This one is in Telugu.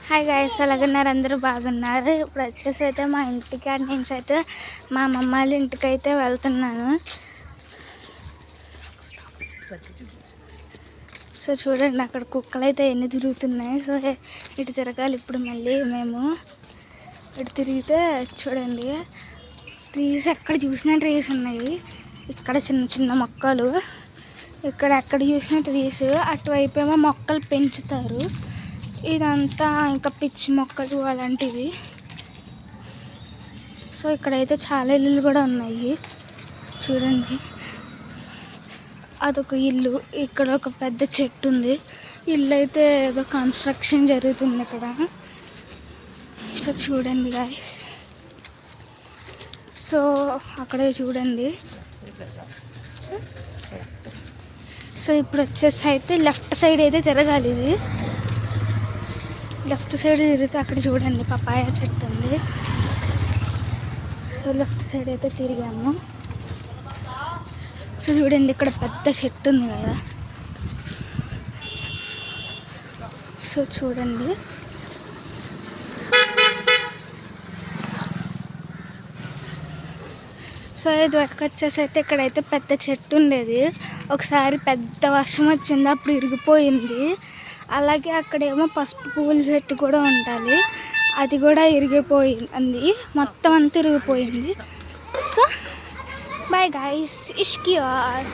Hi guys, ఎలాగన్నారు? అందరూ బాగున్నారు. ఇప్పుడు వచ్చేసి అయితే మా ఇంటికి అటు నుంచి అయితే మా అమ్మమ్మ వాళ్ళ ఇంటికి అయితే వెళ్తున్నాను. సో చూడండి, అక్కడ కుక్కలు అయితే ఎన్ని తిరుగుతున్నాయి. సో ఇటు తిరగాలి ఇప్పుడు. మళ్ళీ మేము ఇటు తిరిగితే చూడండి, ట్రీస్ ఎక్కడ చూసినా ట్రీస్ ఉన్నాయి. ఇక్కడ చిన్న చిన్న మొక్కలు, ఇక్కడ ఎక్కడ చూసినా ట్రీస్. అటువైపు ఏమో మొక్కలు పెంచుతారు. ఇదంతా ఇంకా పిచ్చి మొక్కలు అలాంటివి. సో ఇక్కడైతే చాలా ఇల్లులు కూడా ఉన్నాయి చూడండి. అదొక ఇల్లు, ఇక్కడ ఒక పెద్ద చెట్టు ఉంది. ఇల్లు అయితే ఏదో కన్స్ట్రక్షన్ జరుగుతుంది ఇక్కడ. సో చూడండి గాయ్స్, సో అక్కడే చూడండి. సో ఇప్పుడు వచ్చేసి అయితే లెఫ్ట్ సైడ్ అయితే తిరగాలి. ఇది లెఫ్ట్ సైడ్ తిరిగితే అక్కడ చూడండి పపాయ చెట్టు ఉంది. సో లెఫ్ట్ సైడ్ అయితే తిరిగాము. సో చూడండి, ఇక్కడ పెద్ద చెట్టు ఉంది కదా. సో చూడండి, సో ఇది వరకు వచ్చేసి అయితే ఇక్కడైతే పెద్ద చెట్టు ఉండేది. ఒకసారి పెద్ద వర్షం వచ్చింది, అప్పుడు ఇరిగిపోయింది. అలాగే అక్కడేమో పసుపు పువ్వుల చెట్టు కూడా ఉండాలి, అది కూడా ఇరిగిపోయింది. మొత్తం అంతా ఇరిగిపోయింది. So bye guys, ఇష్కియార్.